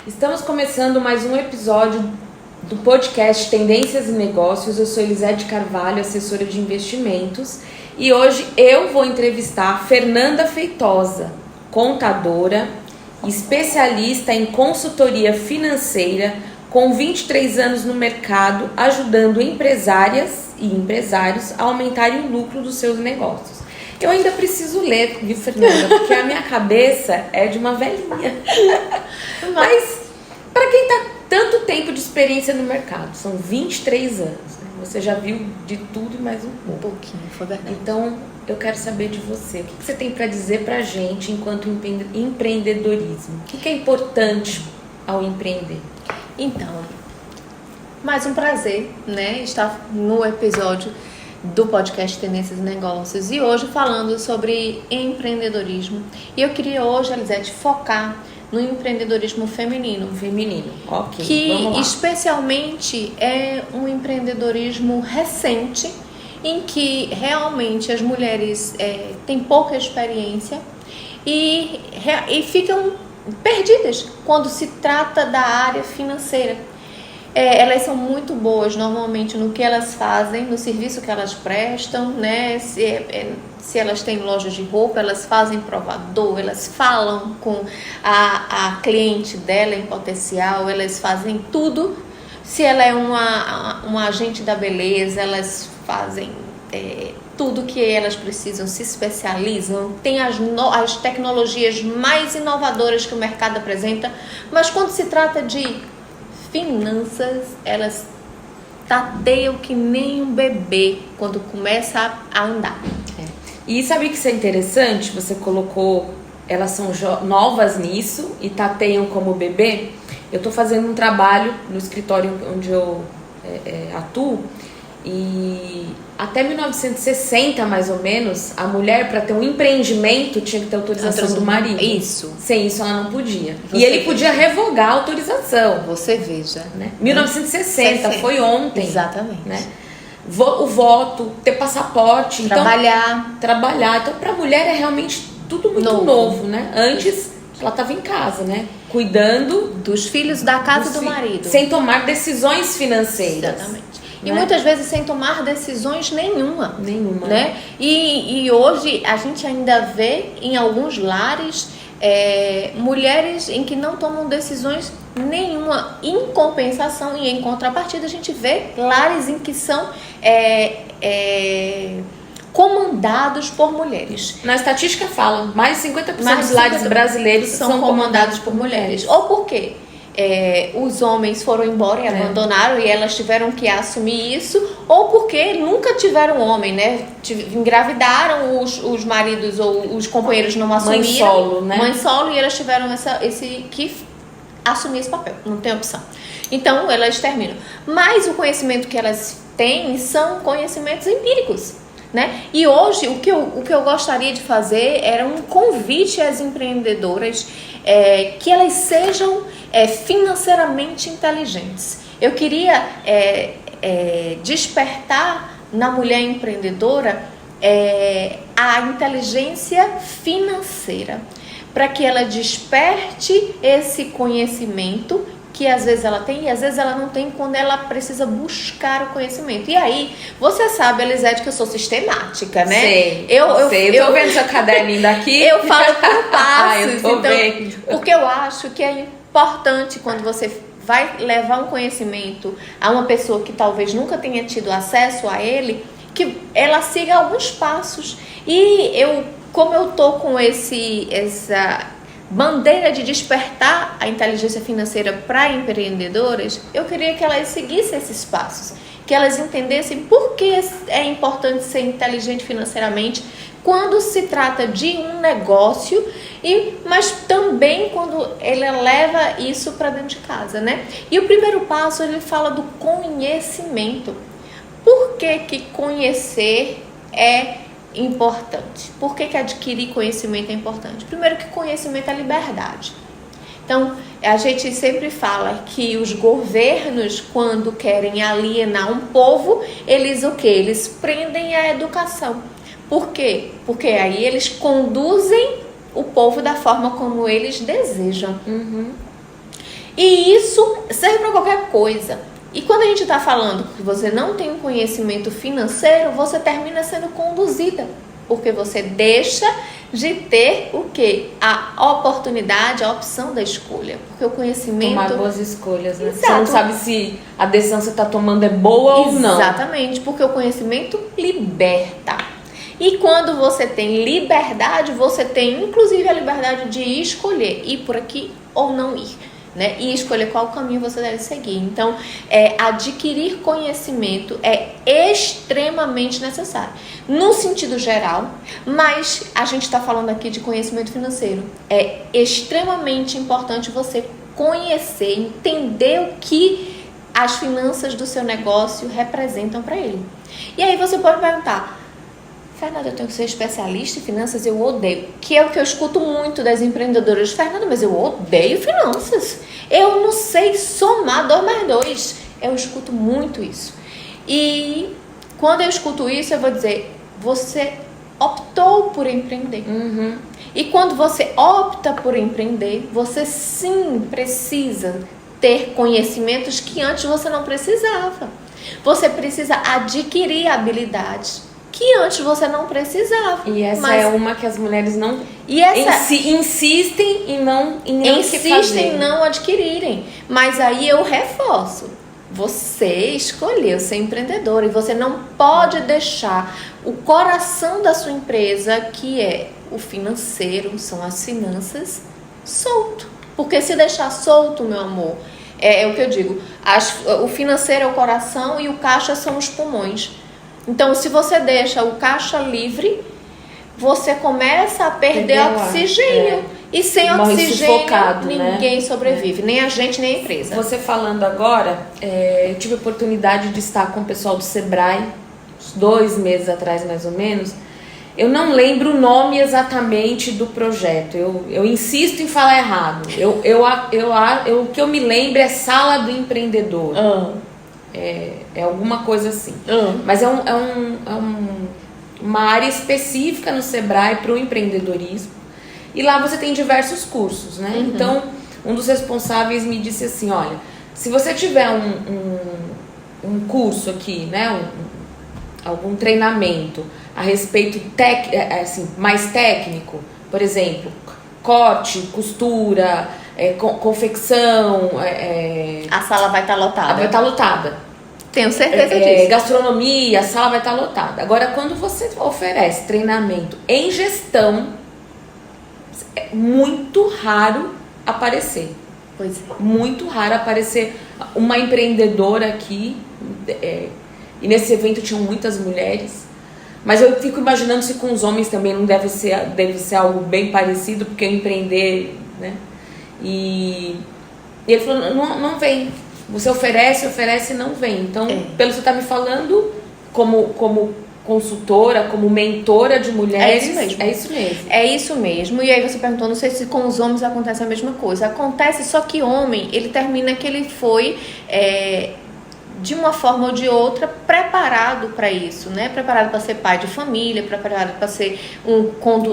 Estamos começando mais um episódio do podcast Tendências e Negócios. Eu sou Elisete Carvalho, assessora de investimentos, e hoje eu vou entrevistar Fernanda Feitosa, contadora, especialista em consultoria financeira, com 23 anos no mercado, ajudando empresárias e empresários a aumentarem o lucro dos seus negócios. Eu ainda preciso ler, viu, Fernanda? Porque a minha cabeça é de uma velhinha. Mas, para quem tá tanto tempo de experiência no mercado, são 23 anos, né? Você já viu de tudo e mais um pouco. Um pouquinho, foi verdade. Então, eu quero saber de você. O que você tem para dizer pra gente enquanto empreendedorismo? O que é importante ao empreender? Então, mais um prazer, né? Estar no episódio do podcast Tendências e Negócios e hoje falando sobre empreendedorismo. E eu queria hoje, Elisete, focar no empreendedorismo feminino. Ok. Que especialmente é um empreendedorismo recente, em que realmente as mulheres têm pouca experiência e ficam perdidas quando se trata da área financeira. Elas são muito boas normalmente no que elas fazem, no serviço que elas prestam, né? Se elas têm lojas de roupa, elas fazem provador, elas falam com a cliente dela em potencial, elas fazem tudo. Se ela é uma agente da beleza, elas fazem tudo que elas precisam, se especializam, tem as tecnologias mais inovadoras que o mercado apresenta, mas quando se trata de finanças, elas tateiam que nem um bebê quando começa a andar. E sabe que isso é interessante? Você colocou, elas são novas nisso e tateiam como bebê. Eu estou fazendo um trabalho no escritório onde eu atuo, e até 1960, mais ou menos, a mulher, para ter um empreendimento, tinha que ter autorização do marido. Isso. Sem isso, ela não podia. E ele podia revogar a autorização. Você veja. Né? 1960, foi ontem. Exatamente. Né? O voto, ter passaporte. Trabalhar. Então, para a mulher é realmente tudo muito novo, né? Antes, ela estava em casa, né? Cuidando dos filhos, da casa do marido. Sem tomar decisões financeiras. Exatamente. E muitas vezes sem tomar decisões nenhuma. Né? E hoje a gente ainda vê em alguns lares mulheres em que não tomam decisões nenhuma. Em compensação e em contrapartida, a gente vê lares em que são comandados por mulheres. Na estatística fala, mais de 50% dos lares brasileiros são comandados por mulheres. Ou por quê? Os homens foram embora e abandonaram e elas tiveram que assumir isso, ou porque nunca tiveram homem, né? Engravidaram, os maridos ou os companheiros não assumiram. Mãe solo, né? Mãe solo, e elas tiveram que assumir esse papel, não tem opção. Então, elas terminam. Mas o conhecimento que elas têm são conhecimentos empíricos. Né? E hoje o que eu gostaria de fazer era um convite às empreendedoras que elas sejam financeiramente inteligentes. Eu queria despertar na mulher empreendedora a inteligência financeira, para que ela desperte esse conhecimento que às vezes ela tem e às vezes ela não tem, quando ela precisa buscar o conhecimento. E aí, você sabe, Elisete, que eu sou sistemática, né? Sei, eu tô vendo seu caderninho daqui. Eu falo por passos. Eu tô vendo. Porque eu acho que é importante, quando você vai levar um conhecimento a uma pessoa que talvez nunca tenha tido acesso a ele, que ela siga alguns passos. E como eu tô com essa bandeira de despertar a inteligência financeira para empreendedoras, eu queria que elas seguissem esses passos, que elas entendessem por que é importante ser inteligente financeiramente quando se trata de um negócio, mas também quando ele leva isso para dentro de casa, né? E o primeiro passo, ele fala do conhecimento. Por que conhecer é importante? Por que adquirir conhecimento é importante? Primeiro, que conhecimento é liberdade. Então, a gente sempre fala que os governos, quando querem alienar um povo, eles o quê? Eles prendem a educação. Por quê? Porque aí eles conduzem o povo da forma como eles desejam. E isso serve para qualquer coisa. E quando a gente está falando que você não tem um conhecimento financeiro, você termina sendo conduzida. Porque você deixa de ter o quê? A oportunidade, a opção da escolha. Porque o conhecimento... Tomar boas escolhas, né? Exato. Você não sabe se a decisão que você está tomando é boa ou não. Exatamente, porque o conhecimento liberta. E quando você tem liberdade, você tem inclusive a liberdade de escolher ir por aqui ou não ir. Né? E escolher qual caminho você deve seguir. Então, adquirir conhecimento é extremamente necessário, no sentido geral, mas a gente está falando aqui de conhecimento financeiro. É extremamente importante você conhecer, entender o que as finanças do seu negócio representam para ele. E aí você pode perguntar: Fernanda, eu tenho que ser especialista em finanças, eu odeio. Que é o que eu escuto muito das empreendedoras. Fernanda, mas eu odeio finanças. Eu não sei somar 2 mais 2. Eu escuto muito isso. E quando eu escuto isso, eu vou dizer: você optou por empreender. Uhum. E quando você opta por empreender, você sim precisa ter conhecimentos que antes você não precisava. Você precisa adquirir habilidades que antes você não precisava. E essa é uma que as mulheres não insistem em não adquirirem. Mas aí eu reforço: você escolheu ser empreendedora e você não pode deixar o coração da sua empresa, que é o financeiro, são as finanças, solto. Porque se deixar solto, meu amor, é o que eu digo, o financeiro é o coração e o caixa são os pulmões. Então, se você deixa o caixa livre, você começa a perder oxigênio. E sem oxigênio, ninguém sobrevive. Nem a gente, nem a empresa. Você falando agora, eu tive a oportunidade de estar com o pessoal do Sebrae, uns 2 meses atrás, mais ou menos. Eu não lembro o nome exatamente do projeto. Eu insisto em falar errado. O que eu me lembro é Sala do Empreendedor. É alguma coisa assim. Mas é uma área específica no Sebrae para o empreendedorismo. E lá você tem diversos cursos, né? Uhum. Então, um dos responsáveis me disse assim: olha, se você tiver um curso aqui, né? Algum treinamento a respeito mais técnico, por exemplo, corte, costura, confecção... a sala vai estar lotada. Vai estar lotada. Tenho certeza disso. Gastronomia, a sala vai estar lotada. Agora, quando você oferece treinamento em gestão, é muito raro aparecer. Pois é. Muito raro aparecer uma empreendedora aqui. E nesse evento tinham muitas mulheres. Mas eu fico imaginando se com os homens também não deve ser algo bem parecido, porque empreender, né? E ele falou: não vem. Você oferece e não vem. Então, pelo que você está me falando, como consultora, como mentora de mulheres, é isso mesmo. É isso mesmo. E aí você perguntou, não sei se com os homens acontece a mesma coisa. Acontece, só que homem, ele termina que ele foi... de uma forma ou de outra, preparado para isso, né? Preparado para ser pai de família, preparado para ser um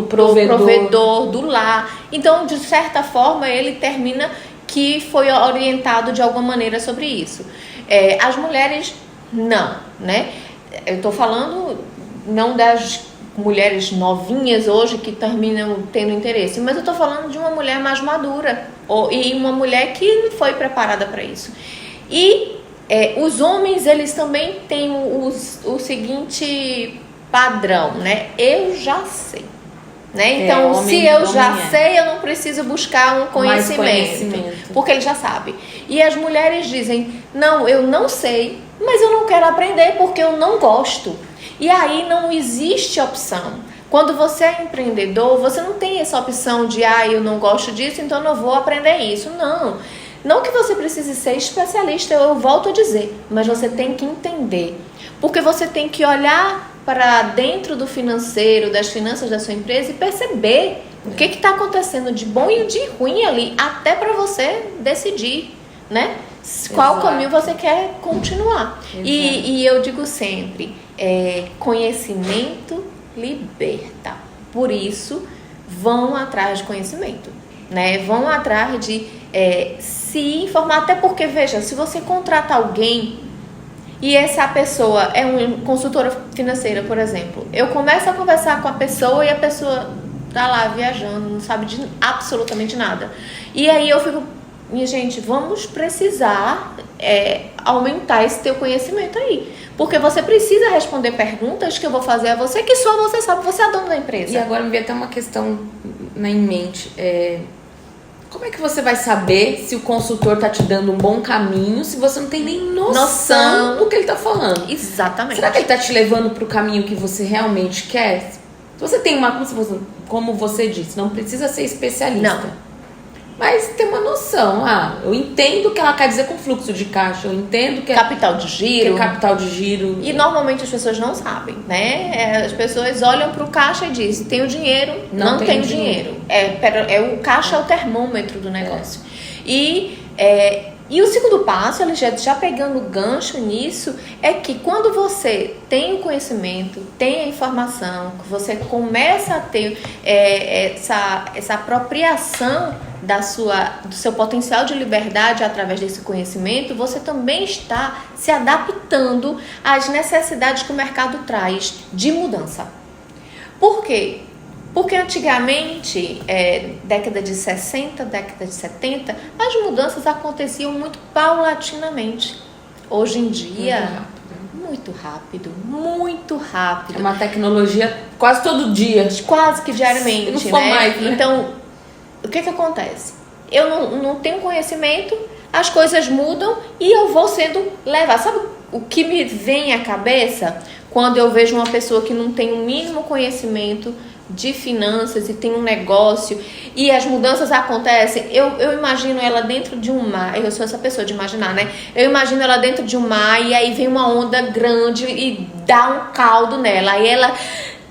provedor do lar. Então, de certa forma, ele termina que foi orientado de alguma maneira sobre isso. As mulheres, não, né? Eu estou falando não das mulheres novinhas hoje que terminam tendo interesse, mas eu estou falando de uma mulher mais madura e uma mulher que não foi preparada para isso. E os homens, eles também têm o seguinte padrão, né? Eu já sei. Né? Então, se eu já sei, eu não preciso buscar um conhecimento, porque ele já sabe. E as mulheres dizem: não, eu não sei, mas eu não quero aprender porque eu não gosto. E aí não existe opção. Quando você é empreendedor, você não tem essa opção de: eu não gosto disso, então eu não vou aprender isso. Não que você precise ser especialista, eu volto a dizer, mas você tem que entender, porque você tem que olhar para dentro do financeiro, das finanças da sua empresa e perceber o que está acontecendo de bom e de ruim ali, até para você decidir, né? Qual caminho você quer continuar. E eu digo sempre, conhecimento liberta. Por isso, vão atrás de conhecimento, né? Vão atrás de se informar, até porque, veja, se você contrata alguém e essa pessoa é uma consultora financeira, por exemplo, eu começo a conversar com a pessoa e a pessoa tá lá viajando, não sabe de absolutamente nada. E aí eu fico, minha gente, vamos precisar aumentar esse teu conhecimento aí. Porque você precisa responder perguntas que eu vou fazer a você, que só você sabe, você é dono da empresa. E agora me veio até uma questão em mente. Como é que você vai saber se o consultor tá te dando um bom caminho se você não tem nem noção do que ele tá falando? Exatamente. Será que ele tá te levando pro caminho que você realmente quer? Se você tem como você disse, não precisa ser especialista. Não. Mas tem uma noção. Eu entendo o que ela quer dizer com fluxo de caixa, eu entendo que capital de giro. Que é capital de giro. E normalmente as pessoas não sabem, né? As pessoas olham para o caixa e dizem, tenho dinheiro, não tenho dinheiro. O caixa é o termômetro do negócio. E o segundo passo, já pegando o gancho nisso, é que quando você tem o conhecimento, tem a informação, que você começa a ter essa apropriação do seu potencial de liberdade através desse conhecimento, você também está se adaptando às necessidades que o mercado traz de mudança. Por quê? Porque antigamente, década de 60, década de 70, as mudanças aconteciam muito paulatinamente. Hoje em dia, muito rápido. É uma tecnologia quase todo dia. Quase que diariamente, não for mais, né? Então, o que acontece? Eu não tenho conhecimento, as coisas mudam e eu vou sendo levada. Sabe o que me vem à cabeça quando eu vejo uma pessoa que não tem o mínimo conhecimento de finanças e tem um negócio e as mudanças acontecem? Eu imagino ela dentro de um mar. Eu sou essa pessoa de imaginar, né? Eu imagino ela dentro de um mar e aí vem uma onda grande e dá um caldo nela. Aí ela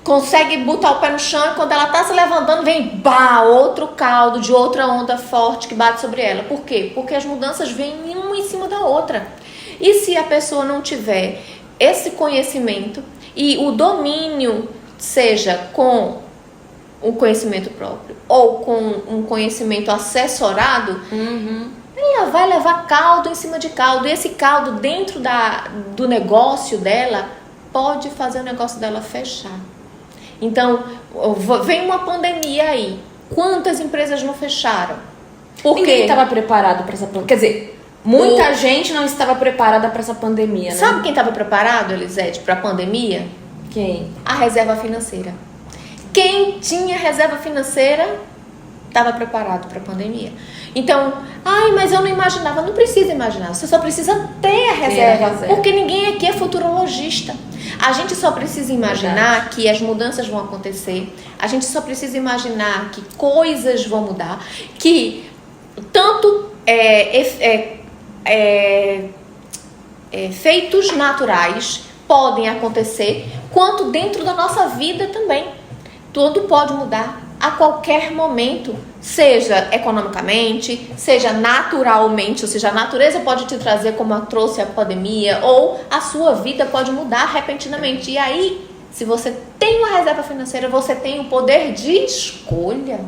consegue botar o pé no chão e quando ela tá se levantando, vem outro caldo de outra onda forte que bate sobre ela. Por quê? Porque as mudanças vêm uma em cima da outra. E se a pessoa não tiver esse conhecimento e o domínio, seja com um conhecimento próprio ou com um conhecimento assessorado, ela vai levar caldo em cima de caldo. E esse caldo dentro do negócio dela pode fazer o negócio dela fechar. Então, vem uma pandemia aí. Quantas empresas não fecharam? Ninguém estava preparado para essa pandemia. Quer dizer, muita gente não estava preparada para essa pandemia, né? Sabe quem estava preparado, Elisete, para a pandemia? Quem? A reserva financeira. Quem tinha reserva financeira estava preparado para a pandemia. Então, mas eu não imaginava. Não precisa imaginar, você só precisa ter a reserva. Porque ninguém aqui é futurologista. A gente só precisa imaginar que as mudanças vão acontecer. A gente só precisa imaginar que coisas vão mudar. Que tanto efeitos naturais podem acontecer, quanto dentro da nossa vida também. Tudo pode mudar a qualquer momento, seja economicamente, seja naturalmente, ou seja, a natureza pode te trazer como a trouxe a pandemia, ou a sua vida pode mudar repentinamente. E aí, se você tem uma reserva financeira, você tem o poder de escolha.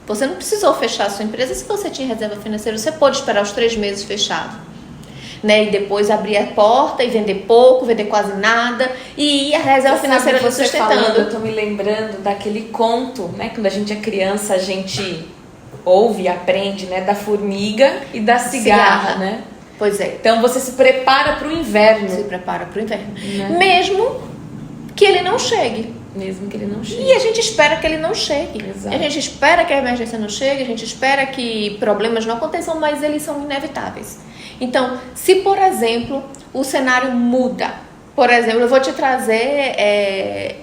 Você não precisou fechar a sua empresa se você tinha reserva financeira. Você pode esperar os 3 meses fechado, né? E depois abrir a porta e vender pouco, vender quase nada, e a reserva financeira te sustentando. Eu tô me lembrando daquele conto, né? Quando a gente é criança, a gente ouve e aprende, né? Da formiga e da cigarra, né? Pois é. Então você se prepara para o inverno. Se prepara para o inverno. Né? Mesmo que ele não chegue. Mesmo que ele não chegue. E a gente espera que ele não chegue. Exato. A gente espera que a emergência não chegue, a gente espera que problemas não aconteçam, mas eles são inevitáveis. Então, se, por exemplo, o cenário muda, por exemplo, eu vou te trazer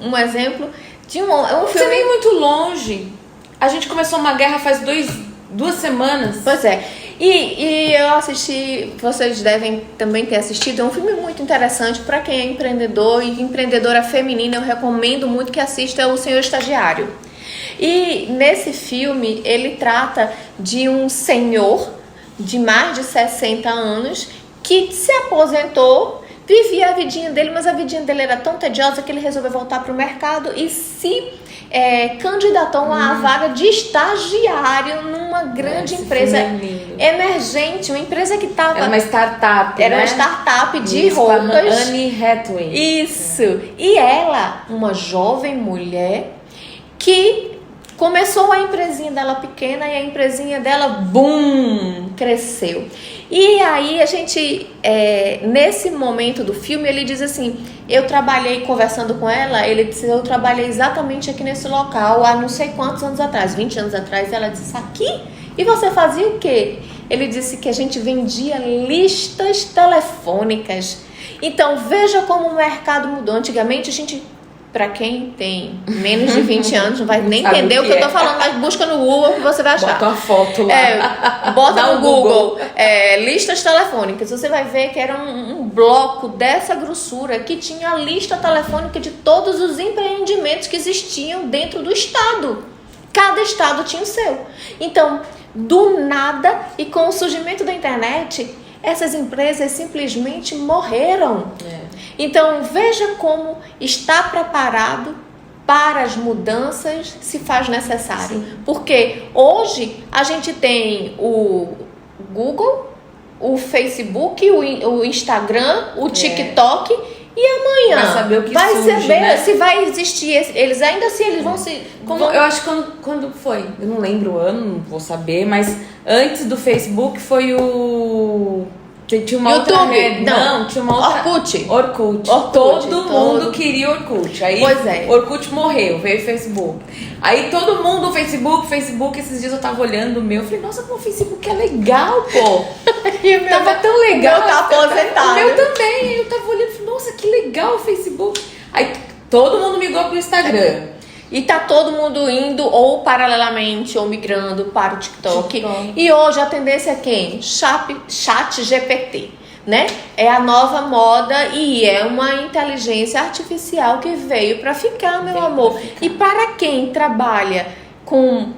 um exemplo de um filme... Você vem muito longe. A gente começou uma guerra faz 2 semanas. Pois é. E eu assisti, vocês devem também ter assistido, é um filme muito interessante para quem é empreendedor e empreendedora feminina. Eu recomendo muito que assista O Senhor Estagiário. E nesse filme, ele trata de um senhor de mais de 60 anos que se aposentou, vivia a vidinha dele, mas a vidinha dele era tão tediosa que ele resolveu voltar para o mercado e se candidatou a uma vaga de estagiário uma grande empresa emergente, uma empresa que estava... Era uma startup, Era uma startup de Isso, com a roupas. Anne Hathaway. Isso. E ela, uma jovem mulher, que começou a empresinha dela pequena e a empresinha dela, boom, cresceu. E aí a gente, nesse momento do filme, ele diz assim, eu trabalhei conversando com ela, ele disse, eu trabalhei exatamente aqui nesse local há não sei quantos anos atrás, 20 anos atrás. Ela disse, aqui? E você fazia o quê? Ele disse que a gente vendia listas telefônicas. Então veja como o mercado mudou. Antigamente a gente... Para quem tem menos de 20 anos, não vai nem entender o que eu tô falando, mas busca no Google que você vai achar. Bota uma foto lá. Bota no Google. Listas telefônicas. Você vai ver que era um bloco dessa grossura que tinha a lista telefônica de todos os empreendimentos que existiam dentro do estado. Cada estado tinha o seu. Então, do nada, e com o surgimento da internet, essas empresas simplesmente morreram. Então, veja como estar preparado para as mudanças se faz necessário. Sim. Porque hoje a gente tem o Google, o Facebook, o Instagram, o TikTok, e amanhã vai saber o que vai surge, saber, né? Se vai existir, eles ainda assim eles vão se... Eu acho que quando foi, eu não lembro o ano, não vou saber, mas antes do Facebook foi o... Tinha uma YouTube? outra rede. Não, tinha uma outra... Orkut. Todo mundo queria Orkut. Aí Orkut morreu, veio o Facebook. Aí todo mundo, Facebook, esses dias eu tava olhando o meu, eu falei, nossa, o Facebook é legal, pô. E o meu tava tão legal. O meu tá aposentado. O meu também. Eu tava olhando e falei, nossa, que legal o Facebook. Aí todo mundo migrou pro Instagram. E tá todo mundo indo ou paralelamente ou migrando para o TikTok. E hoje a tendência é quem? Chat GPT, né? É a nova moda e é uma inteligência artificial que veio para ficar, meu amor. E para quem trabalha com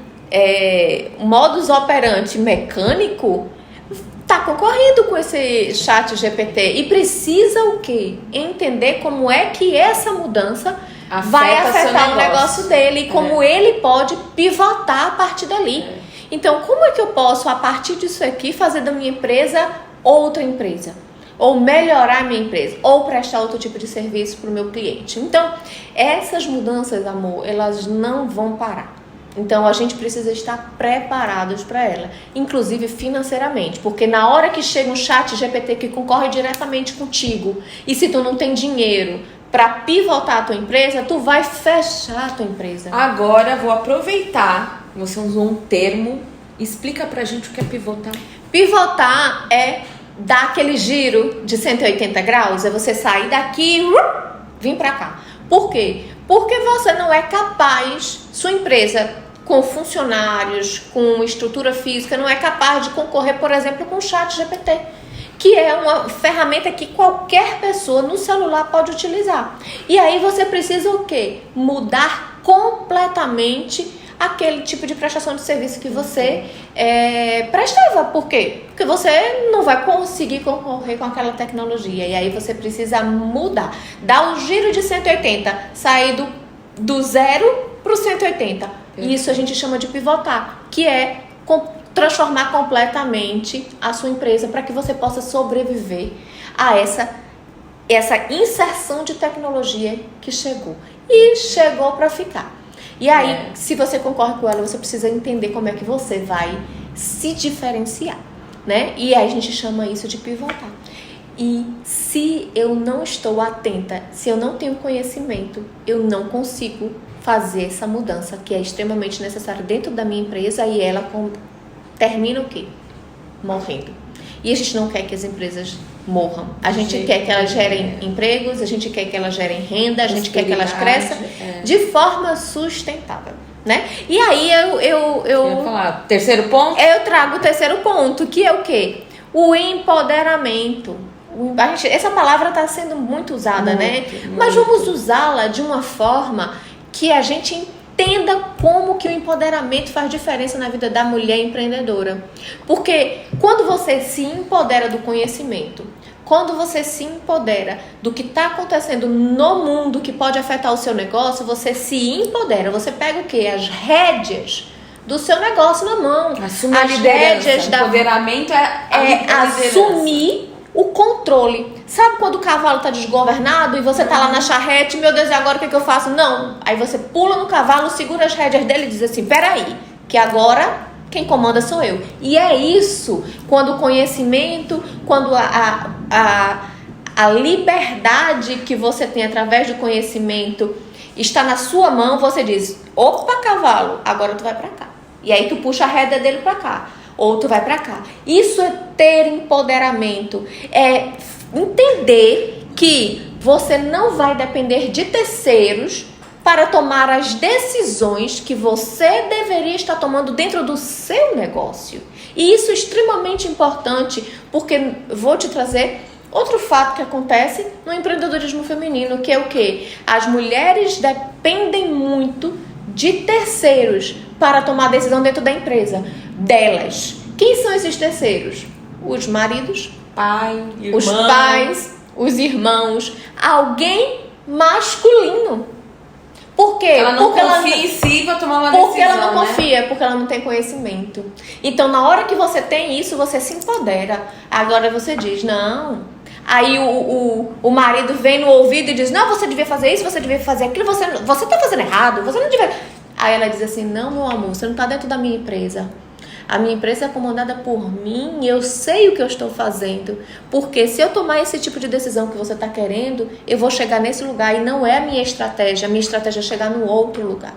modus operandi mecânico, tá concorrendo com esse chat GPT. E precisa o quê? Entender como é que essa mudança vai afetar o negócio dele e como ele pode pivotar a partir dali. Então, como é que eu posso, a partir disso aqui, fazer da minha empresa outra empresa? Ou melhorar a minha empresa? Ou prestar outro tipo de serviço para o meu cliente? Então, essas mudanças, amor, elas não vão parar. Então, a gente precisa estar preparados para ela, inclusive financeiramente, porque na hora que chega um chat GPT que concorre diretamente contigo, e se tu não tem dinheiro para pivotar a tua empresa, tu vai fechar a tua empresa. Agora, vou aproveitar, você usou um termo, explica pra gente o que é pivotar. Pivotar é dar aquele giro de 180 graus, é você sair daqui e vir para cá. Por quê? Porque você não é capaz, sua empresa com funcionários, com estrutura física, não é capaz de concorrer, por exemplo, com o chat GPT, que é uma ferramenta que qualquer pessoa no celular pode utilizar. E aí você precisa o quê? Mudar completamente aquele tipo de prestação de serviço que você prestava. Por quê? Porque você não vai conseguir concorrer com aquela tecnologia. E aí você precisa mudar. Dar um giro de 180, sair do 0 para o 180. E isso a gente chama de pivotar, que é transformar completamente a sua empresa para que você possa sobreviver a essa inserção de tecnologia que chegou. E chegou para ficar. E aí, se você concorre com ela, você precisa entender como é que você vai se diferenciar, né? E aí a gente chama isso de pivotar. E se eu não estou atenta, se eu não tenho conhecimento, eu não consigo fazer essa mudança que é extremamente necessária dentro da minha empresa e ela termina o quê? Morrendo. E a gente não quer que as empresas morram. A gente quer que elas gerem empregos, a gente quer que elas gerem renda, a gente quer que elas cresçam de forma sustentável, né? E aí eu ia falar, terceiro ponto? Eu trago o terceiro ponto, que é o quê? O empoderamento. Essa palavra está sendo muito usada, né? Mas vamos usá-la de uma forma que a gente entenda como que o empoderamento faz diferença na vida da mulher empreendedora. Porque quando você se empodera do conhecimento, quando você se empodera do que está acontecendo no mundo que pode afetar o seu negócio, você se empodera. Você pega o quê? As rédeas do seu negócio na mão. Assumir a liderança. Empoderamento é assumir o controle. Sabe quando o cavalo tá desgovernado e você tá lá na charrete, meu Deus, e agora o que eu faço? Não. Aí você pula no cavalo, segura as rédeas dele e diz assim, peraí, que agora quem comanda sou eu. E é isso, quando o conhecimento, quando a liberdade que você tem através do conhecimento está na sua mão, você diz, opa, cavalo, agora tu vai pra cá. E aí tu puxa a rédea dele pra cá. Ou tu vai pra cá. Isso é ter empoderamento. É entender que você não vai depender de terceiros para tomar as decisões que você deveria estar tomando dentro do seu negócio. E isso é extremamente importante, porque vou te trazer outro fato que acontece no empreendedorismo feminino, que é o quê? As mulheres dependem muito de terceiros para tomar decisão dentro da empresa delas. Quem são esses terceiros? Os maridos, os pais, os irmãos, alguém masculino. Por quê? Ela não confia em si para tomar uma decisão, porque ela não confia, porque ela não tem conhecimento. Então, na hora que você tem isso, você se empodera. Agora você diz, não. Aí o marido vem no ouvido e diz, não, você devia fazer isso, você devia fazer aquilo, você tá fazendo errado, você não devia... Aí ela diz assim, não, meu amor, você não tá dentro da minha empresa. A minha empresa é comandada por mim e eu sei o que eu estou fazendo. Porque se eu tomar esse tipo de decisão que você está querendo, eu vou chegar nesse lugar e não é a minha estratégia. A minha estratégia é chegar no outro lugar.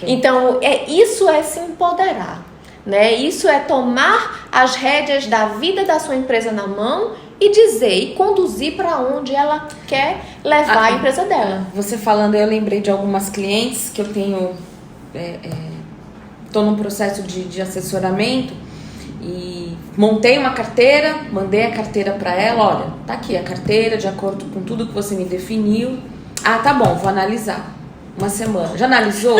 Então, isso é se empoderar, né? Isso é tomar as rédeas da vida da sua empresa na mão e dizer e conduzir para onde ela quer levar a empresa dela. Você falando, eu lembrei de algumas clientes que eu tenho... Estou num processo de assessoramento e montei uma carteira, mandei a carteira para ela, olha, tá aqui a carteira de acordo com tudo que você me definiu. Ah, tá bom, vou analisar. Uma semana. Já analisou?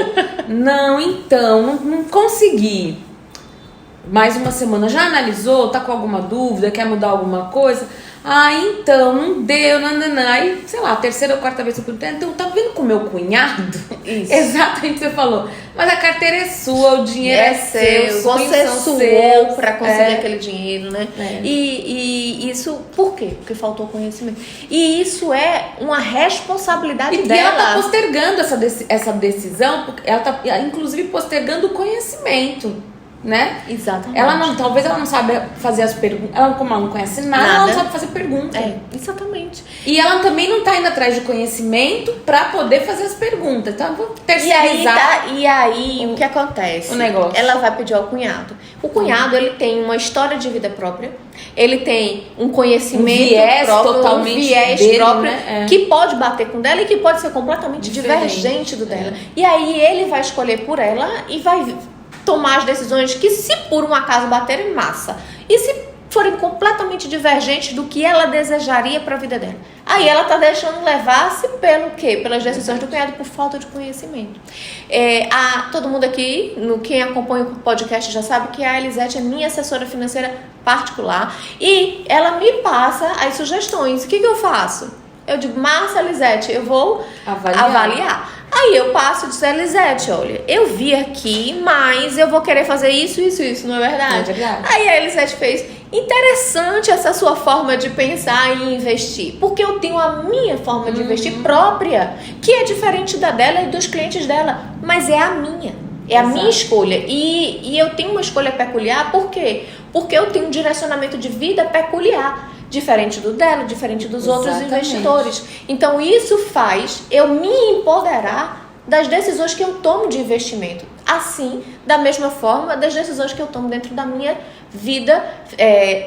Não, então, não consegui. Mais uma semana. Já analisou? Tá com alguma dúvida? Quer mudar alguma coisa? Ah, então, não deu, aí, sei lá, a terceira ou quarta vez eu perguntei, então, tá vendo com o meu cunhado? Isso. Exatamente o que você falou. Mas a carteira é sua, o dinheiro é seu, você suou para conseguir aquele dinheiro, né? É. E isso, por quê? Porque faltou conhecimento. E isso é uma responsabilidade dela. E ela tá postergando essa decisão, porque ela tá, inclusive, postergando o conhecimento. Né? Exatamente. Talvez ela não sabe fazer as perguntas. Como ela não conhece nada, ela não sabe fazer pergunta. Exatamente. E ela também não tá indo atrás de conhecimento pra poder fazer as perguntas. Então eu vou terceirizar. E aí o que acontece? O negócio. Ela vai pedir ao cunhado. O cunhado, ele tem uma história de vida própria. Ele tem um conhecimento viés próprio, totalmente um viés dele, próprio, né? que pode bater com dela e que pode ser completamente divergente do dela. E aí ele vai escolher por ela e vai tomar as decisões que, se por um acaso baterem, massa. E se forem completamente divergentes do que ela desejaria para a vida dela. Aí ela tá deixando levar-se pelo quê? Pelas decisões do cunhado, por falta de conhecimento. Todo mundo aqui, quem acompanha o podcast já sabe que a Elisete é minha assessora financeira particular e ela me passa as sugestões. O que eu faço? Eu digo, massa, Elisete, eu vou avaliar. Aí eu passo e digo, Elisete, olha, eu vi aqui, mas eu vou querer fazer isso, não é verdade? É verdade. Aí a Elisete fez, interessante essa sua forma de pensar e investir, porque eu tenho a minha forma de investir própria, que é diferente da dela e dos clientes dela, mas é a minha. É a minha escolha. E eu tenho uma escolha peculiar, por quê? Porque eu tenho um direcionamento de vida peculiar. Diferente do dela, diferente dos outros investidores. Então, isso faz eu me empoderar das decisões que eu tomo de investimento. Assim, da mesma forma, das decisões que eu tomo dentro da minha vida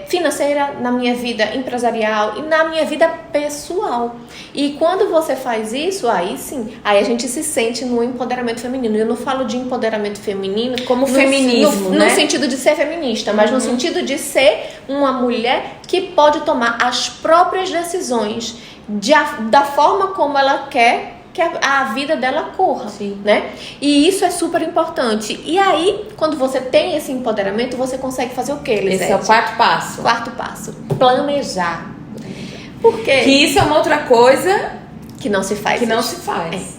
financeira, na minha vida empresarial e na minha vida pessoal. E quando você faz isso, aí sim, aí a gente se sente no empoderamento feminino. Eu não falo de empoderamento feminino como feminismo, né? No sentido de ser feminista, mas no sentido de ser uma mulher que pode tomar as próprias decisões da forma como ela quer que a vida dela corra, né? E isso é super importante. E aí, quando você tem esse empoderamento, você consegue fazer o quê, Elisete? Esse é o quarto passo. Quarto passo. Planejar. Por quê? Que isso é uma outra coisa que não se faz. Que não se faz.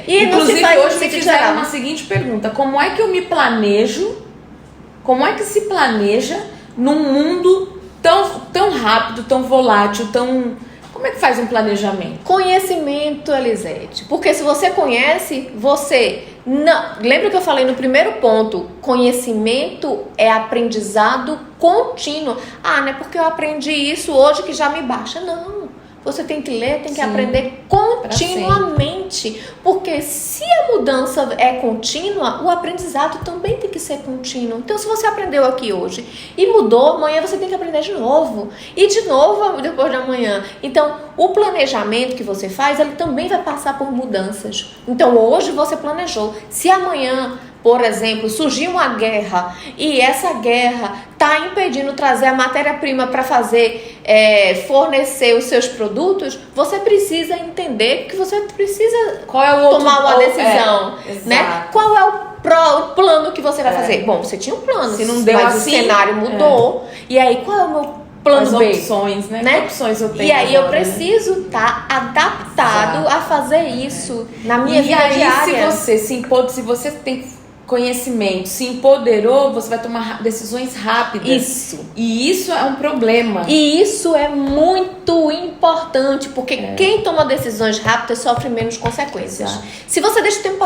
E inclusive, hoje me fizeram uma seguinte pergunta: como é que eu me planejo? Como é que se planeja num mundo tão rápido, tão volátil, Como é que faz um planejamento? Conhecimento, Elisete. Porque se você conhece, você não... Lembra que eu falei no primeiro ponto? Conhecimento é aprendizado contínuo. Ah, não é porque eu aprendi isso hoje que já me baixa. Não. Você tem que ler, tem que aprender continuamente. Porque se a mudança é contínua, o aprendizado também tem que ser contínuo. Então, se você aprendeu aqui hoje e mudou, amanhã você tem que aprender de novo. E de novo depois de amanhã. Então, o planejamento que você faz, ele também vai passar por mudanças. Então, hoje você planejou. Se amanhã, por exemplo, surgiu uma guerra e essa guerra está impedindo trazer a matéria-prima para fornecer os seus produtos, você precisa entender que você precisa tomar uma decisão, né? Qual é o plano que você vai fazer? Bom, você tinha um plano, se não deu mas assim, o cenário mudou. E aí, qual é o meu plano B? Opções, né? Que opções eu tenho? E aí eu preciso estar adaptado a fazer isso na minha vida diária. Se você tem conhecimento, se empoderou, você vai tomar decisões rápidas. Isso. E isso é um problema. E isso é muito importante, porque quem toma decisões rápidas sofre menos consequências. Exato. Se você deixa o tempo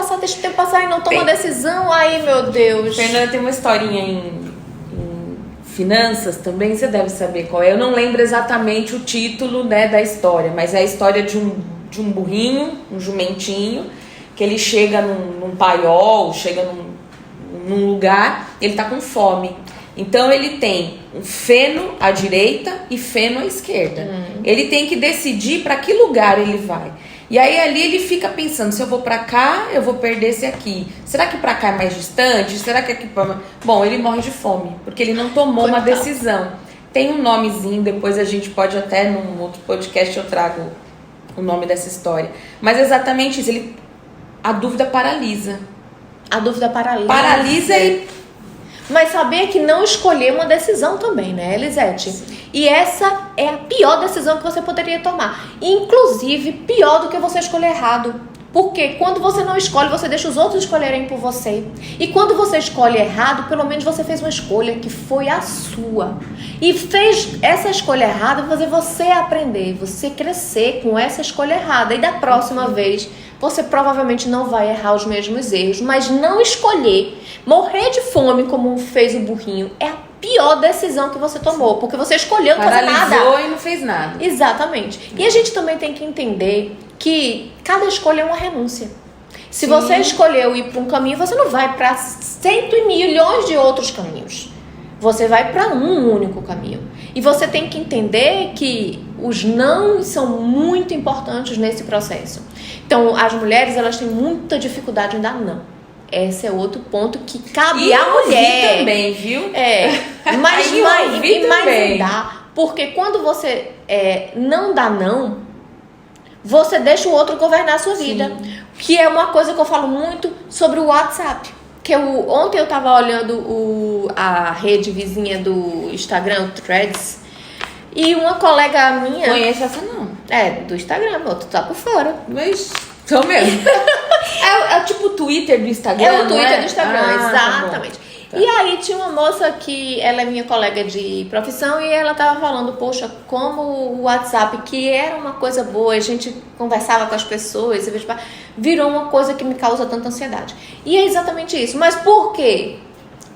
passar e não toma decisão, aí, meu Deus. Fernanda, tem uma historinha em finanças também, você deve saber qual é. Eu não lembro exatamente o título, né, da história, mas é a história de um burrinho, um jumentinho, que ele chega num paiol, chega num lugar, ele tá com fome. Então ele tem um feno à direita e feno à esquerda. Ele tem que decidir para que lugar ele vai. E aí ali ele fica pensando, se eu vou para cá, eu vou perder esse aqui. Será que para cá é mais distante? Será que aqui... Bom, ele morre de fome, porque ele não tomou uma decisão. Tem um nomezinho, depois a gente pode até, num outro podcast, eu trago o nome dessa história. Mas é exatamente isso, a dúvida paralisa. A dúvida paralisa. Paralisa e... Mas saber que não escolher uma decisão também, né, Elisete? Sim. E essa é a pior decisão que você poderia tomar. Inclusive, pior do que você escolher errado. Porque quando você não escolhe, você deixa os outros escolherem por você. E quando você escolhe errado, pelo menos você fez uma escolha que foi a sua. E fez essa escolha errada fazer você aprender, você crescer com essa escolha errada. E da próxima vez, você provavelmente não vai errar os mesmos erros. Mas não escolher, morrer de fome como fez o burrinho, é a pior decisão que você tomou. Porque você escolheu não fazer nada. Paralisou e não fez nada. Exatamente. E a gente também tem que entender que cada escolha é uma renúncia. Se você escolheu ir para um caminho, você não vai para 100 milhões de outros caminhos. Você vai para um único caminho. E você tem que entender que os não são muito importantes nesse processo. Então, as mulheres, elas têm muita dificuldade em dar não. Esse é outro ponto que cabe à mulher. Também, viu? Mas dá. Porque quando você não dá não, você deixa o outro governar a sua vida. Que é uma coisa que eu falo muito sobre o WhatsApp. Ontem eu tava olhando a rede vizinha do Instagram, o Threads, e uma colega minha... Conheço essa não. Do Instagram, outro tá por fora. Mas... Tô mesmo. é tipo o Twitter do Instagram, É o Twitter do Instagram, exatamente. Tá. E aí tinha uma moça que ela é minha colega de profissão e ela tava falando, poxa, como o WhatsApp, que era uma coisa boa, a gente conversava com as pessoas, virou uma coisa que me causa tanta ansiedade. E é exatamente isso. Mas por quê?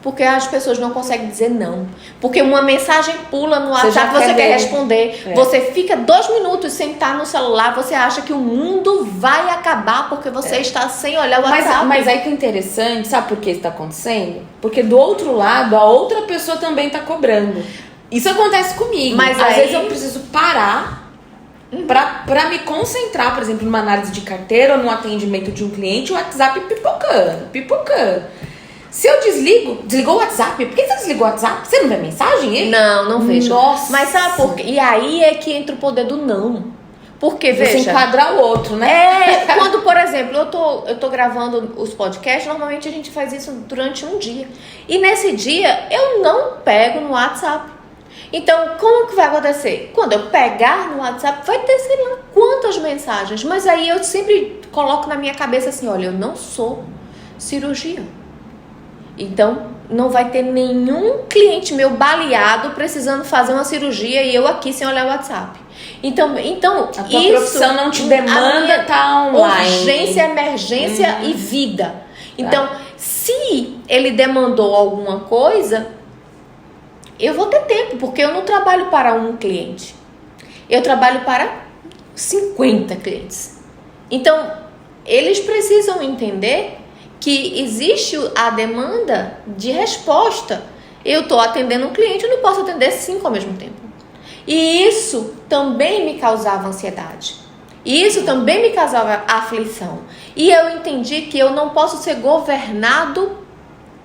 Porque as pessoas não conseguem dizer não. Porque uma mensagem pula no WhatsApp, você quer responder. Você fica 2 minutos sem estar no celular, você acha que o mundo vai acabar porque você está sem olhar o WhatsApp. Mas aí que é interessante, sabe por que isso está acontecendo? Porque do outro lado, a outra pessoa também está cobrando. Isso acontece comigo. Mas às vezes eu preciso parar para me concentrar, por exemplo, numa análise de carteira ou no atendimento de um cliente, o WhatsApp pipocando. Se eu desligou o WhatsApp. Por que você desligou o WhatsApp? Você não vê mensagem? Não vejo. Nossa. Mas sabe por quê? E aí é que entra o poder do não. Porque, veja... Você enquadrar o outro, né? Quando, por exemplo, eu tô gravando os podcasts, normalmente a gente faz isso durante um dia. E nesse dia, eu não pego no WhatsApp. Então, como que vai acontecer? Quando eu pegar no WhatsApp, vai ter, sei lá, quantas mensagens? Mas aí eu sempre coloco na minha cabeça assim, olha, eu não sou cirurgiã. Então, não vai ter nenhum cliente meu baleado precisando fazer uma cirurgia e eu aqui sem olhar o WhatsApp. Então a tua profissão não te demanda estar online. Urgência, emergência e vida. Então, se ele demandou alguma coisa, eu vou ter tempo, porque eu não trabalho para um cliente. Eu trabalho para 50 clientes. Então, eles precisam entender que existe a demanda de resposta. Eu estou atendendo um cliente, eu não posso atender 5 ao mesmo tempo. E isso também me causava ansiedade. E isso também me causava aflição. E eu entendi que eu não posso ser governado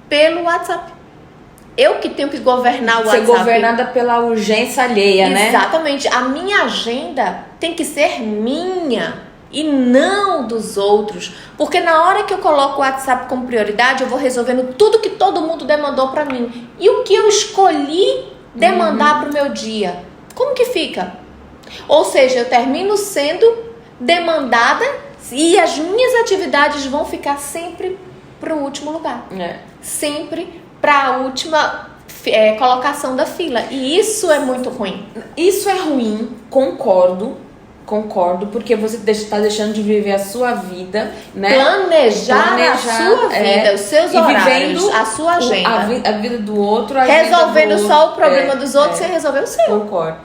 pelo WhatsApp. Eu que tenho que governar o WhatsApp. Ser governada pela urgência alheia, né? Exatamente. A minha agenda tem que ser minha e não dos outros. Porque na hora que eu coloco o WhatsApp como prioridade, eu vou resolvendo tudo que todo mundo demandou pra mim. E o que eu escolhi demandar pro meu dia? Como que fica? Ou seja, eu termino sendo demandada e as minhas atividades vão ficar sempre pro último lugar. Sempre pra última colocação da fila. E isso é muito ruim. Isso é ruim, concordo, porque você está deixando de viver a sua vida, né? Planejar a sua vida, os seus horários, a sua agenda. A vida do outro. Resolvendo só o problema dos outros sem resolver o seu. Concordo.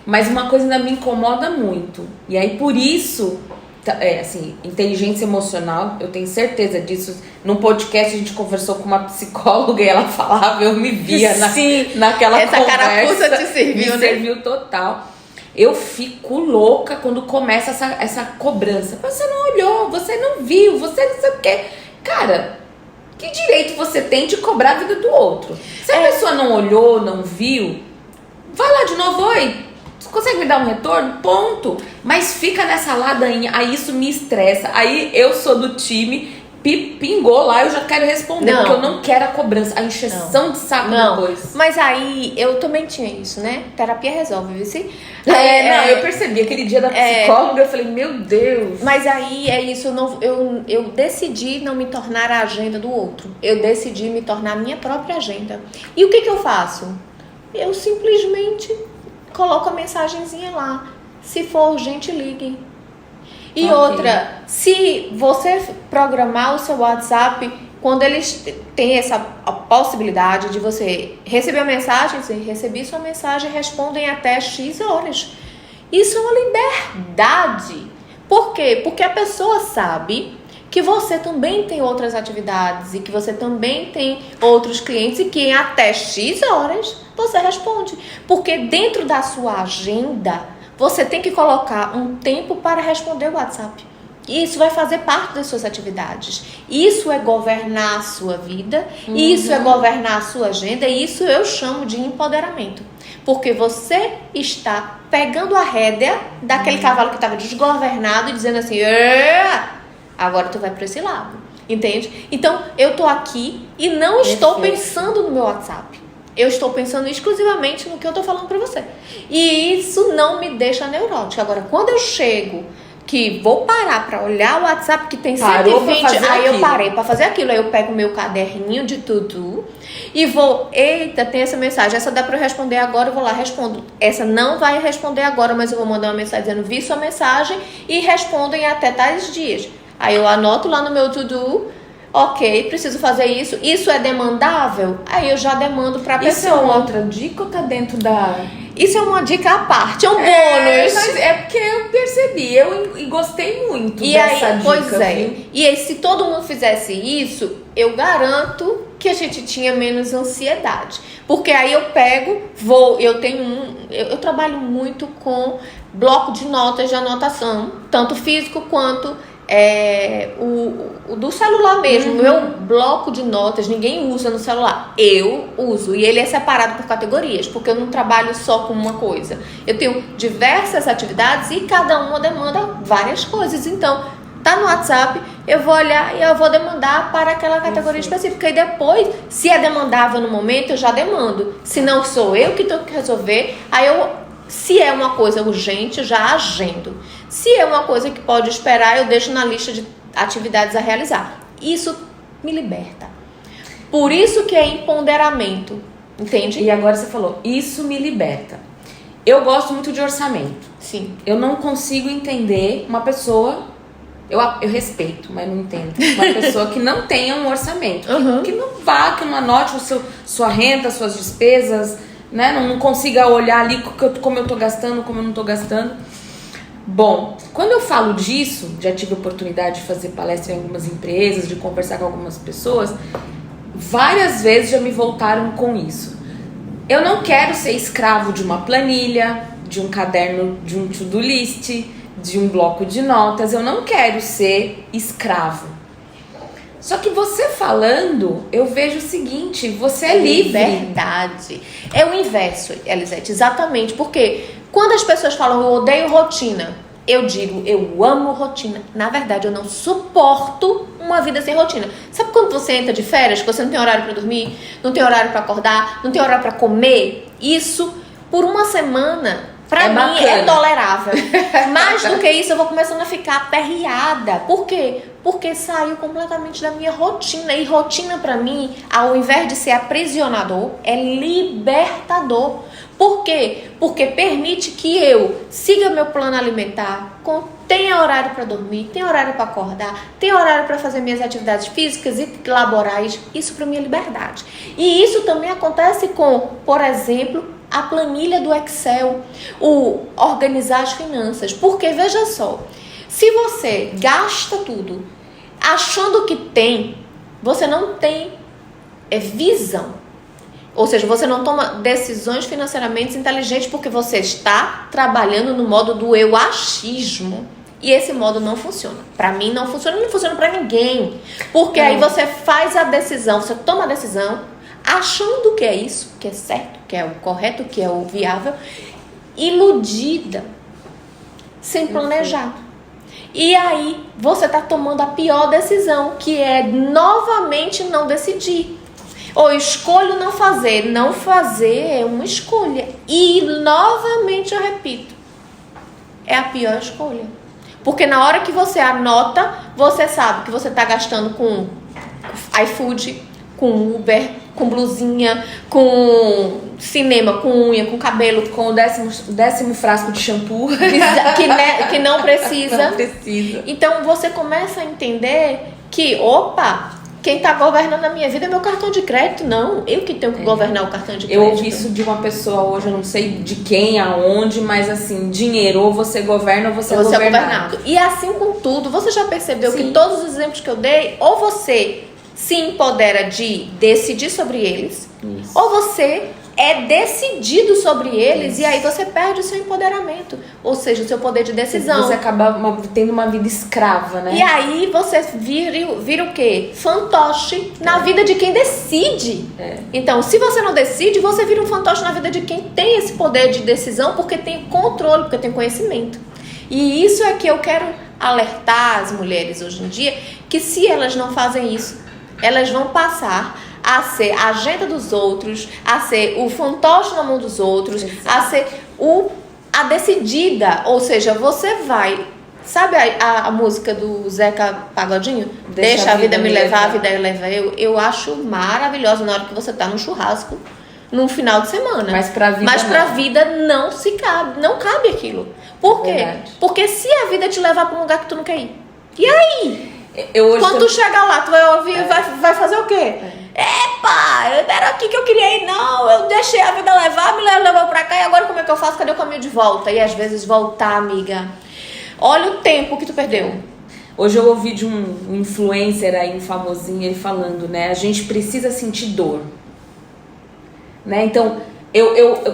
Mas uma coisa ainda me incomoda muito. E aí, por isso, assim, inteligência emocional, eu tenho certeza disso. No podcast a gente conversou com uma psicóloga e ela falava, eu me via naquela essa conversa. Essa carapuça te serviu, me serviu total. Eu fico louca quando começa essa cobrança. Você não olhou, você não viu, você não sei o quê. Cara, que direito você tem de cobrar a vida do outro? Se a pessoa não olhou, não viu, vai lá de novo, oi, você consegue me dar um retorno? Ponto. Mas fica nessa ladainha, aí isso me estressa. Aí eu sou do time, pingou lá, eu já quero responder, porque eu não quero a cobrança, a encheção de saco depois. Mas aí, eu também tinha isso, né? Terapia resolve, viu? Eu percebi, aquele dia da psicóloga, eu falei, meu Deus. Mas aí, é isso, eu decidi não me tornar a agenda do outro. Eu decidi me tornar a minha própria agenda. E o que eu faço? Eu simplesmente coloco a mensagenzinha lá. Se for urgente, ligue. E outra, se você programar o seu WhatsApp, quando eles têm a possibilidade de você receber a mensagem, dizer, recebi sua mensagem, respondem até X horas. Isso é uma liberdade. Por quê? Porque a pessoa sabe que você também tem outras atividades e que você também tem outros clientes e que em até X horas você responde. Porque dentro da sua agenda, você tem que colocar um tempo para responder o WhatsApp. E isso vai fazer parte das suas atividades. Isso é governar a sua vida, isso é governar a sua agenda, e isso eu chamo de empoderamento. Porque você está pegando a rédea daquele cavalo que estava desgovernado e dizendo assim, agora tu vai para esse lado. Entende? Então, eu estou aqui e não estou pensando no meu WhatsApp. Eu estou pensando exclusivamente no que eu estou falando para você. E isso não me deixa neurótica. Agora, quando eu chego, que vou parar para olhar o WhatsApp que tem 120, aí eu parei para fazer aquilo. Aí eu pego o meu caderninho de tudo e vou, eita, tem essa mensagem. Essa dá para eu responder agora, eu vou lá, respondo. Essa não vai responder agora, mas eu vou mandar uma mensagem dizendo, vi sua mensagem e respondem até tais dias. Aí eu anoto lá no meu to-do, ok, preciso fazer isso. Isso é demandável? Aí eu já demando pra pessoa. Isso é uma outra dica ou tá dentro da... Isso é uma dica à parte, é um bônus. Mas é porque eu percebi, eu gostei muito dessa dica. Pois é. E aí, se todo mundo fizesse isso, eu garanto que a gente tinha menos ansiedade. Porque aí eu pego, eu trabalho muito com bloco de notas de anotação, tanto físico quanto... o do celular mesmo, meu bloco de notas, ninguém usa no celular, eu uso, e ele é separado por categorias, porque eu não trabalho só com uma coisa, eu tenho diversas atividades e cada uma demanda várias coisas, então tá no WhatsApp, eu vou olhar e eu vou demandar para aquela categoria específica, e depois, se é demandável no momento, eu já demando, se não sou eu que tenho que resolver, aí se é uma coisa urgente, eu já agendo. Se é uma coisa que pode esperar, eu deixo na lista de atividades a realizar. Isso me liberta. Por isso que é empoderamento, entende? E agora você falou, isso me liberta. Eu gosto muito de orçamento. Sim. Eu não consigo entender uma pessoa, eu respeito, mas não entendo, uma pessoa que não tenha um orçamento, que não vá, que não anote sua renda, suas despesas, né? Não consiga olhar ali como eu tô gastando, como eu não tô gastando. Bom, quando eu falo disso, já tive a oportunidade de fazer palestra em algumas empresas, de conversar com algumas pessoas, várias vezes já me voltaram com isso. Eu não quero ser escravo de uma planilha, de um caderno, de um to-do list, de um bloco de notas. Eu não quero ser escravo. Só que você falando, eu vejo o seguinte, você é livre. Verdade. É o inverso, Elisete, exatamente. Porque quando as pessoas falam, eu odeio rotina, eu digo, eu amo rotina. Na verdade, eu não suporto uma vida sem rotina. Sabe quando você entra de férias, que você não tem horário para dormir, não tem horário para acordar, não tem horário para comer? Isso, por uma semana, pra mim é tolerável. Mais do que isso, eu vou começando a ficar aperreada. Por quê? Porque saiu completamente da minha rotina. E rotina pra mim, ao invés de ser aprisionador, é libertador. Por quê? Porque permite que eu siga meu plano alimentar, tenha horário para dormir, tenha horário para acordar, tenha horário para fazer minhas atividades físicas e laborais. Isso para mim é liberdade. E isso também acontece com, por exemplo, a planilha do Excel, o organizar as finanças. Porque, veja só, se você gasta tudo achando que tem, você não tem visão. Ou seja, você não toma decisões financeiramente inteligentes porque você está trabalhando no modo do eu achismo. E esse modo não funciona. Para mim não funciona para ninguém. Porque aí você faz a decisão, você toma a decisão achando que é isso, que é certo, que é o correto, que é o viável, iludida, sem planejar. E aí você está tomando a pior decisão, que é novamente não decidir. Ou escolho não fazer. Não fazer é uma escolha. E novamente eu repito, é a pior escolha. Porque na hora que você anota, você sabe que você está gastando com iFood, com Uber, com blusinha, com cinema, com unha, com cabelo, com o décimo frasco de shampoo que não precisa. Não precisa. Então você começa a entender que, opa, quem está governando a minha vida é meu cartão de crédito. Não, eu que tenho que governar o cartão de crédito. Eu ouvi isso de uma pessoa hoje, eu não sei de quem, aonde, mas assim, dinheiro, ou você governa ou você é governado. E assim com tudo, você já percebeu Sim. que todos os exemplos que eu dei, ou você se empodera de decidir sobre eles, Isso. ou você é decidido sobre eles. Isso. E aí você perde o seu empoderamento, ou seja, o seu poder de decisão. Você acaba tendo uma vida escrava, né? E aí você vira o quê? Fantoche na vida de quem decide. Então, se você não decide, você vira um fantoche na vida de quem tem esse poder de decisão, porque tem controle, porque tem conhecimento. E isso é que eu quero alertar as mulheres hoje em dia, que se elas não fazem isso, elas vão passar a ser a agenda dos outros, a ser o fantoche na mão dos outros, a ser a decidida. Ou seja, você vai... Sabe a música do Zeca Pagodinho? Deixa a vida me levar, a vida leva eu. Eu acho maravilhosa na hora que você tá no churrasco, num final de semana. Mas pra vida não cabe aquilo. Por quê? Verdade. Porque se a vida te levar pra um lugar que tu não quer ir, e aí? Quando tu chegar lá, tu vai ouvir, vai fazer o quê? Epa, era aqui que eu queria ir. Não, eu deixei a vida levar, me levou pra cá, e agora como é que eu faço? Cadê o caminho de volta? E às vezes voltar, amiga, olha o tempo que tu perdeu. Hoje eu ouvi de um influencer aí, um famosinho, ele falando, né? A gente precisa sentir dor, né? Então,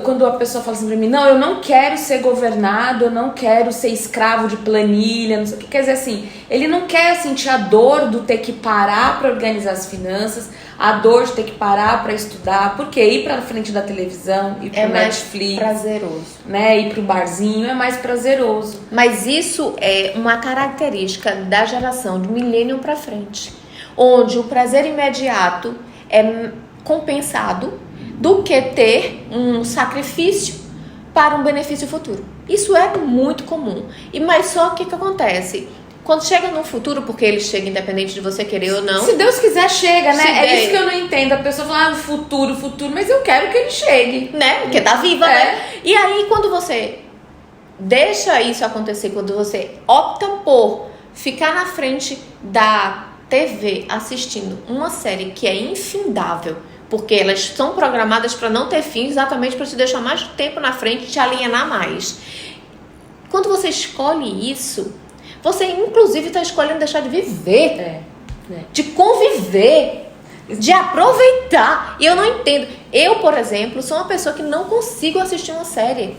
quando a pessoa fala assim pra mim, não, eu não quero ser governado, eu não quero ser escravo de planilha, não sei o que, quer dizer assim, ele não quer sentir a dor do ter que parar pra organizar as finanças, a dor de ter que parar pra estudar, porque ir pra frente da televisão, ir pro Netflix, mais prazeroso, né? Ir pro barzinho é mais prazeroso. Mas isso é uma característica da geração do milênio pra frente, onde o prazer imediato é compensado do que ter um sacrifício para um benefício futuro. Isso é muito comum. Mas só que o que acontece? Quando chega no futuro, porque ele chega independente de você querer ou não. Se Deus quiser, chega, né? É isso que eu não entendo. A pessoa fala, o futuro, mas eu quero que ele chegue. Né? Porque tá viva, né? E aí, quando você deixa isso acontecer, quando você opta por ficar na frente da TV assistindo uma série que é infindável, porque elas são programadas para não ter fim, exatamente para te deixar mais tempo na frente e te alienar mais. Quando você escolhe isso, você inclusive está escolhendo deixar de viver, de conviver, de aproveitar. E eu não entendo. Eu, por exemplo, sou uma pessoa que não consigo assistir uma série.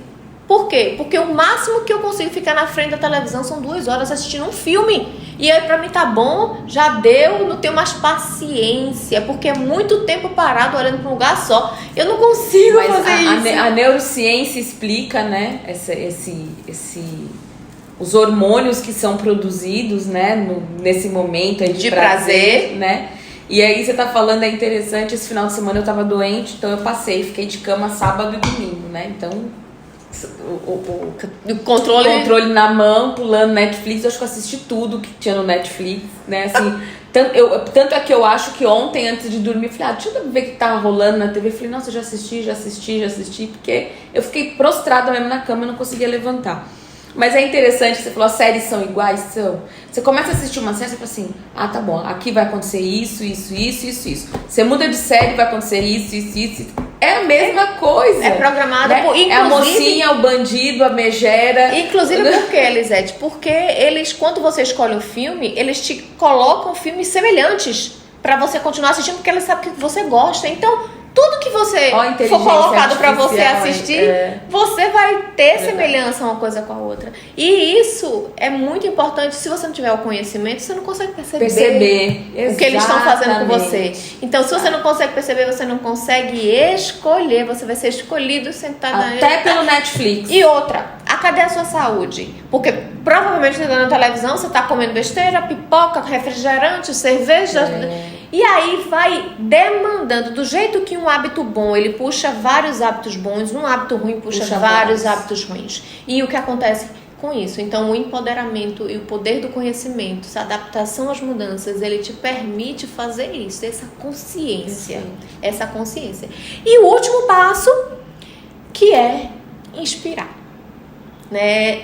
Por quê? Porque o máximo que eu consigo ficar na frente da televisão são 2 horas assistindo um filme. E aí pra mim tá bom, já deu, não tenho mais paciência, porque é muito tempo parado olhando pra um lugar só. Eu não consigo fazer isso. A neurociência explica, né, os hormônios que são produzidos, né, nesse momento aí de prazer, né? E aí você tá falando, é interessante, esse final de semana eu tava doente, então eu fiquei de cama sábado e domingo, né? Então o controle na mão, pulando Netflix, eu acho que eu assisti tudo que tinha no Netflix, né? Assim, tanto é que eu acho que ontem, antes de dormir, eu falei, deixa eu ver o que tá rolando na TV. Eu falei, nossa, já assisti, porque eu fiquei prostrada mesmo na cama e não conseguia levantar. Mas é interessante, você falou, as séries são iguais? São. Você começa a assistir uma série, você fala assim, tá bom, aqui vai acontecer isso. Você muda de série, vai acontecer isso. É a mesma coisa. É programada, né? É a mocinha, o bandido, a megera. Inclusive por quê, Elisete? Porque eles, quando você escolhe um filme, eles te colocam filmes semelhantes pra você continuar assistindo, porque eles sabem que você gosta. Então, tudo que você for colocado para você assistir, você vai ter semelhança uma coisa com a outra. E isso é muito importante. Se você não tiver o conhecimento, você não consegue perceber o que eles estão fazendo com você. Então, se você não consegue perceber, você não consegue escolher. Você vai ser escolhido sentado até pelo Netflix. E outra, cadê a sua saúde? Porque provavelmente você tá na televisão, você tá comendo besteira, pipoca, refrigerante, cerveja. E aí vai demandando, do jeito que um hábito bom, ele puxa vários hábitos bons, um hábito ruim puxa vários hábitos ruins. E o que acontece com isso? Então, o empoderamento e o poder do conhecimento, a adaptação às mudanças, ele te permite fazer isso, essa consciência. E o último passo, que é inspirar. Né?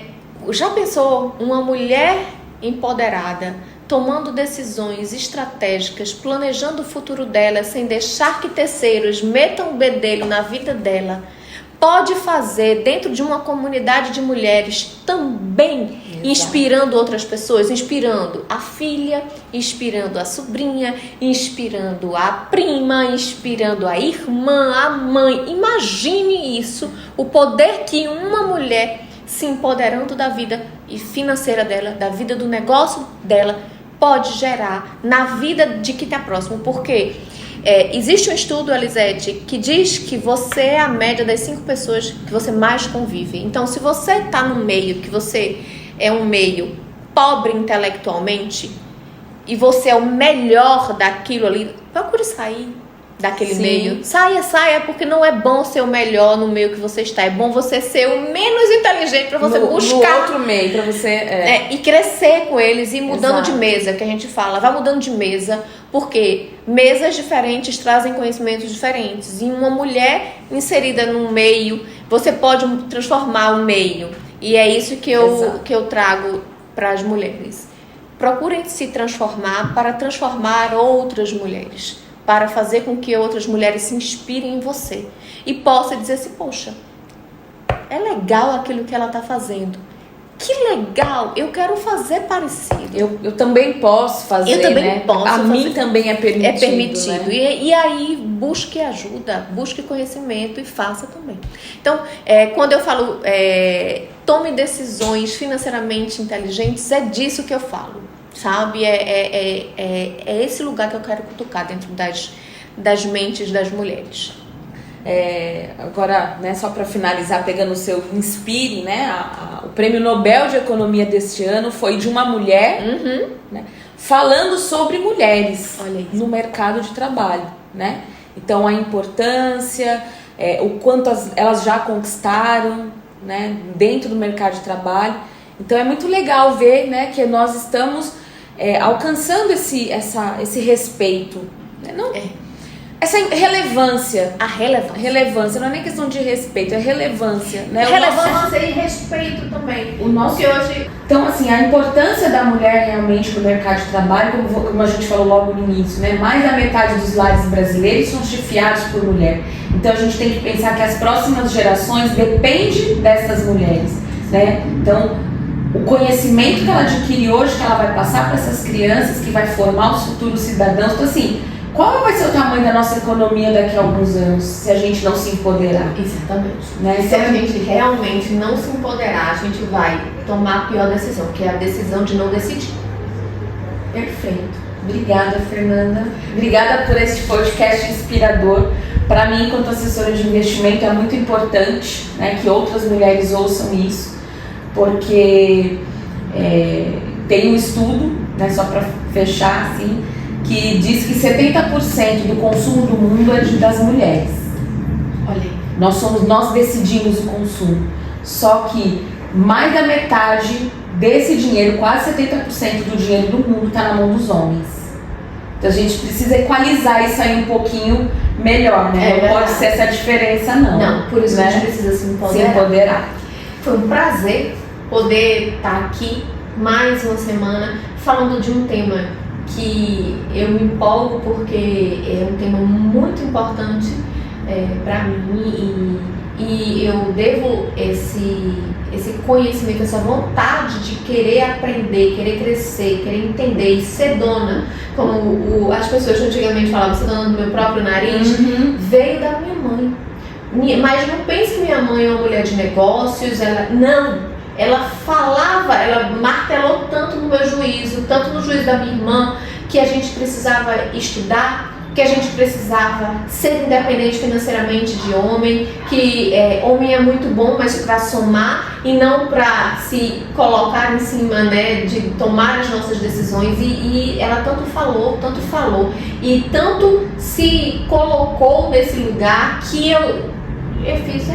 Já pensou uma mulher empoderada, tomando decisões estratégicas, planejando o futuro dela, sem deixar que terceiros metam o bedelho na vida dela, pode fazer dentro de uma comunidade de mulheres também, inspirando outras pessoas, inspirando a filha, inspirando a sobrinha, inspirando a prima, inspirando a irmã, a mãe. Imagine isso, o poder que uma mulher se empoderando da vida financeira dela, da vida do negócio dela, pode gerar na vida de quem está próximo. Porque existe um estudo, Elisete, que diz que você é a média das 5 pessoas que você mais convive. Então, se você está num meio que você é um meio pobre intelectualmente e você é o melhor daquilo ali, procure sair daquele meio. Saia, porque não é bom ser o melhor no meio que você está. É bom você ser o menos inteligente para você buscar no outro meio, para você e crescer com eles, e mudando de mesa, que a gente fala, vai mudando de mesa, porque mesas diferentes trazem conhecimentos diferentes. E uma mulher inserida num meio, você pode transformar o meio. E é isso que eu trago para as mulheres. Procurem se transformar para transformar outras mulheres, para fazer com que outras mulheres se inspirem em você e possa dizer assim, poxa, é legal aquilo que ela está fazendo. Que legal, eu quero fazer parecido. Eu também posso fazer, eu também posso a fazer. Mim também é permitido. É permitido. Né? E aí, busque ajuda, busque conhecimento e faça também. Então, quando eu falo, tome decisões financeiramente inteligentes, é disso que eu falo. Sabe, é esse lugar que eu quero cutucar dentro das mentes das mulheres. Agora, né, só para finalizar, pegando o seu Inspire, né, o Prêmio Nobel de Economia deste ano foi de uma mulher, né, falando sobre mulheres no mercado de trabalho, né? Então, a importância, o quanto elas já conquistaram, né, dentro do mercado de trabalho. Então é muito legal ver, né, que nós estamos alcançando esse respeito, né? Não, essa relevância. A relevância. Relevância, não é nem questão de respeito, é relevância, né? Relevância e respeito também. Porque hoje... Então, assim, a importância da mulher realmente no mercado de trabalho, como a gente falou logo no início, né? Mais da metade dos lares brasileiros são chefiados por mulher. Então a gente tem que pensar que as próximas gerações dependem dessas mulheres, né? Então, o conhecimento que ela adquire hoje, que ela vai passar para essas crianças, que vai formar os futuros cidadãos. Então, assim, qual vai ser o tamanho da nossa economia daqui a alguns anos, se a gente não se empoderar? Exatamente. Né? Se a gente realmente não se empoderar, a gente vai tomar a pior decisão, que é a decisão de não decidir. Perfeito. Obrigada, Fernanda. Obrigada por este podcast inspirador. Para mim, enquanto assessora de investimento, é muito importante, né, que outras mulheres ouçam isso, porque tem um estudo, né, só para fechar, assim, que diz que 70% do consumo do mundo é das mulheres. Olha aí. Nós decidimos o consumo. Só que mais da metade desse dinheiro, quase 70% do dinheiro do mundo, está na mão dos homens. Então a gente precisa equalizar isso aí um pouquinho melhor, né? Não pode ser essa diferença, não. Não, por isso, né, a gente precisa se empoderar. Foi um prazer poder estar aqui mais uma semana falando de um tema que eu me empolgo porque é um tema muito importante para mim e eu devo esse conhecimento, essa vontade de querer aprender, querer crescer, querer entender e ser dona, como as pessoas antigamente falavam, ser dona do meu próprio nariz, veio da minha mãe. Mas não pense que minha mãe é uma mulher de negócios, ela falava, ela martelou tanto no meu juízo, tanto no juízo da minha irmã, que a gente precisava estudar, que a gente precisava ser independente financeiramente de homem, que homem é muito bom, mas para somar e não para se colocar em cima, né, de tomar as nossas decisões. E ela tanto falou, e tanto se colocou nesse lugar que eu fiz,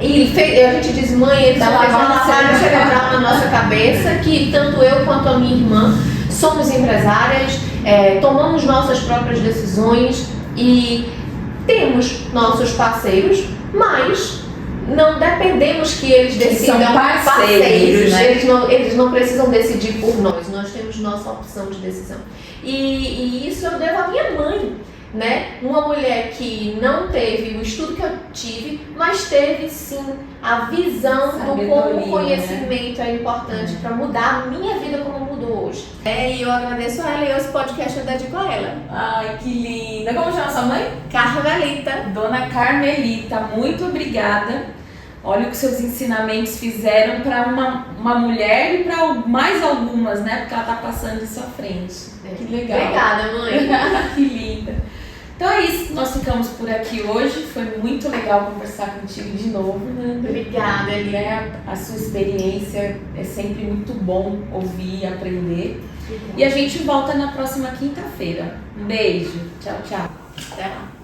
e a gente diz, mãe, ele fez uma lavagem cerebral na nossa cabeça, que tanto eu quanto a minha irmã somos empresárias, tomamos nossas próprias decisões e temos nossos parceiros, mas não dependemos que eles decidam. São parceiros, né? Eles não precisam decidir por nós temos nossa opção de decisão. E isso eu devo à minha mãe, né? Uma mulher que não teve o estudo que eu tive, mas teve sim a visão do como o conhecimento é importante para mudar a minha vida como mudou hoje. E eu agradeço a ela e esse podcast eu dedico a ela. Ai, que linda! Como chama sua mãe? Carmelita. Dona Carmelita, muito obrigada. Olha o que seus ensinamentos fizeram para uma mulher e para mais algumas, né? Porque ela está passando isso à frente. Que legal. Obrigada, mãe. Que linda. Então é isso, nós ficamos por aqui hoje. Foi muito legal conversar contigo de novo, Nanda. Obrigada, Eli. A sua experiência é sempre muito bom ouvir e aprender. E a gente volta na próxima quinta-feira. Um beijo. Tchau, tchau. Até lá.